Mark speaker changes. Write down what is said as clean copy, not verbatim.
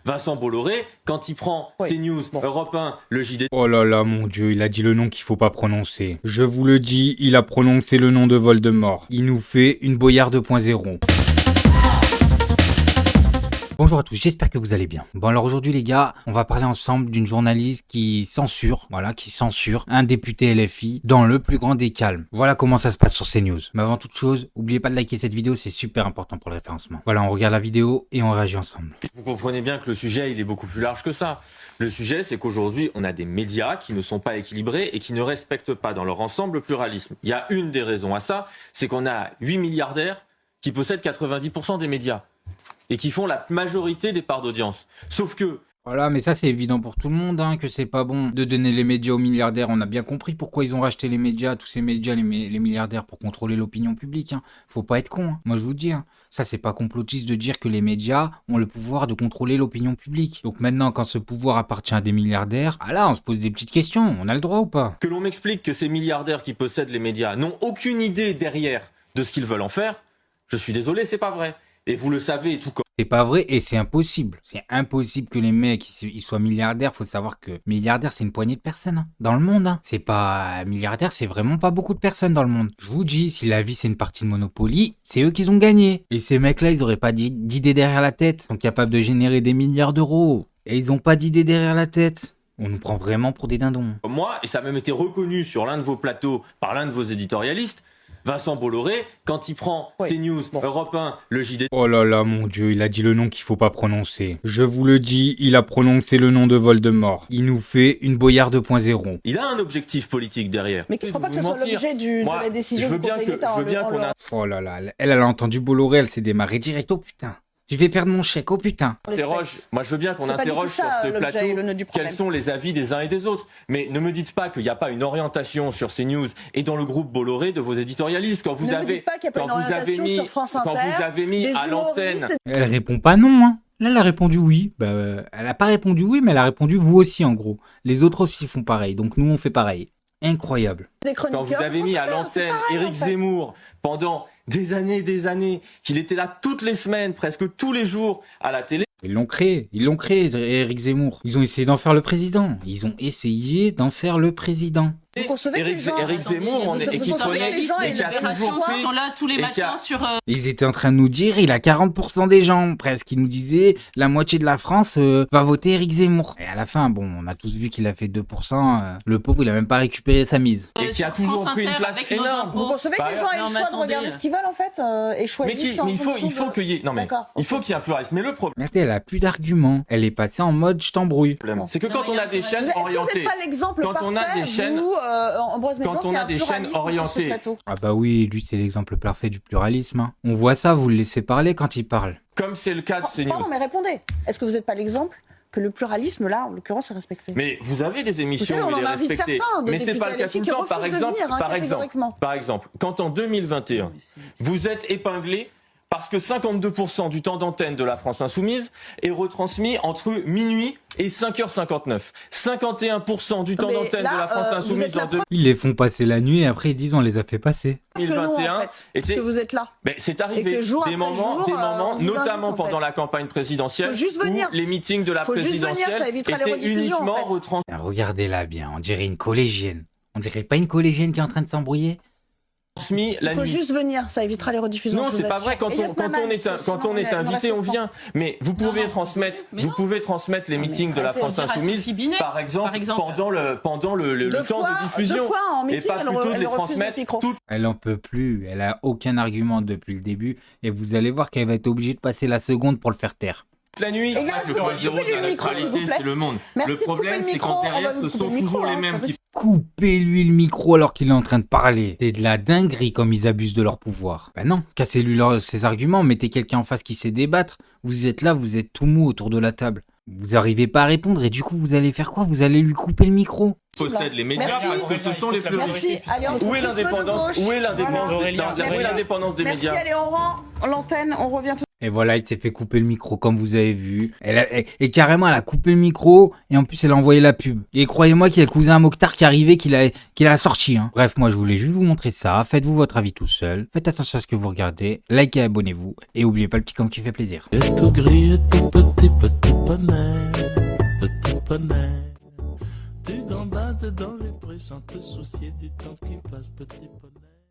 Speaker 1: Vincent Bolloré, quand il prend CNews, Europe 1, le JDD...
Speaker 2: Oh là là, mon Dieu, il a dit le nom qu'il faut pas prononcer. Je vous le dis, il a prononcé le nom de Voldemort. Il nous fait une Boyard 2.0. Bonjour à tous, j'espère que vous allez bien. Bon alors aujourd'hui les gars, on va parler ensemble d'une journaliste qui censure un député LFI dans le plus grand des calmes. Voilà comment ça se passe sur CNews. Mais avant toute chose, n'oubliez pas de liker cette vidéo, c'est super important pour le référencement. Voilà, on regarde la vidéo et on réagit ensemble.
Speaker 1: Vous comprenez bien que le sujet, il est beaucoup plus large que ça. Le sujet, c'est qu'aujourd'hui, on a des médias qui ne sont pas équilibrés et qui ne respectent pas dans leur ensemble le pluralisme. Il y a une des raisons à ça, c'est qu'on a 8 milliardaires qui possèdent 90% des médias et qui font la majorité des parts d'audience. Sauf que...
Speaker 2: Voilà, mais ça c'est évident pour tout le monde, hein, que c'est pas bon de donner les médias aux milliardaires. On a bien compris pourquoi ils ont racheté les médias, tous ces médias, les milliardaires, pour contrôler l'opinion publique. Hein. Faut pas être con, hein. Moi je vous dis, hein. Ça c'est pas complotiste de dire que les médias ont le pouvoir de contrôler l'opinion publique. Donc maintenant, quand ce pouvoir appartient à des milliardaires, ah là on se pose des petites questions, on a le droit ou pas?
Speaker 1: Que l'on m'explique que ces milliardaires qui possèdent les médias n'ont aucune idée derrière de ce qu'ils veulent en faire, je suis désolé, c'est pas vrai. Et vous le savez et tout comme...
Speaker 2: C'est pas vrai et c'est impossible. C'est impossible que les mecs ils soient milliardaires. Faut savoir que milliardaire c'est une poignée de personnes hein, dans le monde. Hein. C'est pas milliardaire, c'est vraiment pas beaucoup de personnes dans le monde. Je vous dis, si la vie c'est une partie de Monopoly, c'est eux qui ont gagné. Et ces mecs-là, ils auraient pas d'idée derrière la tête. Ils sont capables de générer des milliards d'euros. Et ils ont pas d'idée derrière la tête. On nous prend vraiment pour des dindons.
Speaker 1: Moi, et ça a même été reconnu sur l'un de vos plateaux par l'un de vos éditorialistes, Vincent Bolloré, quand il prend CNews, Europe 1, le JDD...
Speaker 2: Oh là là, mon Dieu, il a dit le nom qu'il faut pas prononcer. Je vous le dis, il a prononcé le nom de Voldemort. Il nous fait une Boyard 2.0.
Speaker 1: Il a un objectif politique derrière.
Speaker 3: Mais je crois pas que ce soit l'objet de la décision du Conseil d'État.
Speaker 2: Oh là là, elle a entendu Bolloré, elle s'est démarrée direct. Oh putain, je vais perdre mon chèque, oh putain.
Speaker 1: Moi je veux bien qu'on interroge sur ce plateau quels sont les avis des uns et des autres. Mais ne me dites pas qu'il n'y a pas une orientation sur CNews et dans le groupe Bolloré de vos éditorialistes. Quand vous avez mis à l'antenne...
Speaker 2: Elle répond pas non, hein. Là, elle a répondu oui. Bah, elle a pas répondu oui, mais elle a répondu vous aussi, en gros. Les autres aussi font pareil, donc nous, on fait pareil. Incroyable.
Speaker 1: Quand vous avez mis à l'antenne Éric Zemmour pendant des années, qu'il était là toutes les semaines, presque tous les jours à la télé.
Speaker 2: Ils l'ont créé, Éric Zemmour. Ils ont essayé d'en faire le président.
Speaker 1: Éric Zemmour, et qui prenait, et qui a toujours pris,
Speaker 4: sont là tous les matins sur...
Speaker 2: Ils étaient en train de nous dire, il a 40% des gens, presque. Ils nous disaient, la moitié de la France va voter Éric Zemmour. Et à la fin, bon, on a tous vu qu'il a fait 2%. Le pauvre, il a même pas récupéré sa mise.
Speaker 1: Et qui a toujours pris une place énorme.
Speaker 3: Vous concevez que les gens aient le choix de regarder ce qu'ils veulent, en fait, et choisissent
Speaker 1: il faut qu'il y ait un pluralisme. Mais le problème...
Speaker 2: Regardez, elle a plus d'arguments. Elle est passée en mode je t'embrouille.
Speaker 1: C'est que quand on a des chaînes orientées...
Speaker 3: Vous n'êtes pas l'exemple parfait, vous, Ambroise Méjean,
Speaker 1: quand on a des chaînes orientées.
Speaker 2: Ah bah oui, lui c'est l'exemple parfait du pluralisme. Hein. On voit ça, vous le laissez parler quand il parle.
Speaker 1: Comme c'est le cas de CNews.
Speaker 3: Pardon, mais répondez. Est-ce que vous n'êtes pas l'exemple que le pluralisme, là, en l'occurrence, est respecté?
Speaker 1: Mais vous avez des émissions où il est respecté. Mais c'est pas le cas tout le temps. Par exemple, quand en 2021, vous êtes épinglé parce que 52% du temps d'antenne de la France Insoumise est retransmis entre minuit et 5h59. 51% du temps d'antenne de la France Insoumise en 2021.
Speaker 2: Ils les font passer la nuit et après ils disent on les a fait passer.
Speaker 1: 2021,
Speaker 3: parce que vous êtes là.
Speaker 1: Mais c'est arrivé des moments, notamment pendant la campagne présidentielle, où les meetings de la présidentielle étaient uniquement retransmis.
Speaker 2: Regardez là bien, on dirait une collégienne. On dirait pas une collégienne qui est en train de s'embrouiller.
Speaker 3: Il faut juste venir, ça évitera les rediffusions.
Speaker 1: Non, c'est pas vrai. Quand on est invité, on vient. Mais vous pouvez transmettre les meetings de la France Insoumise, par exemple, pendant le temps de diffusion, et pas plutôt de les transmettre toutes.
Speaker 2: Elle en peut plus. Elle a aucun argument depuis le début, et vous allez voir qu'elle va être obligée de passer la seconde pour le faire taire.
Speaker 1: La nuit, le point zéro de la neutralité, c'est le monde. Le problème, c'est quand derrière, ce sont toujours les mêmes qui...
Speaker 2: Coupez-lui le micro alors qu'il est en train de parler. C'est de la dinguerie comme ils abusent de leur pouvoir. Ben non, cassez-lui ses arguments, mettez quelqu'un en face qui sait débattre. Vous êtes là, vous êtes tout mou autour de la table. Vous arrivez pas à répondre et du coup, vous allez faire quoi? Vous allez lui couper le micro.
Speaker 1: Possède les médias parce que ce sont les plus riches. Où est l'indépendance des médias?
Speaker 3: Merci, allez, on rend l'antenne, on revient tout
Speaker 2: Et voilà, il s'est fait couper le micro, comme vous avez vu. Et carrément, elle a coupé le micro, et en plus, elle a envoyé la pub. Et croyez-moi qu'il y a le cousin Mokhtar qui est arrivé, qu'il a sorti. Hein. Bref, moi, je voulais juste vous montrer ça. Faites-vous votre avis tout seul. Faites attention à ce que vous regardez. Likez, abonnez-vous. Et oubliez pas le petit com qui fait plaisir.
Speaker 4: Et tout gris et tout petit, petit poney. Petit poney. Tu gambades dans les prés sans te soucier du temps qui passe, petit poney.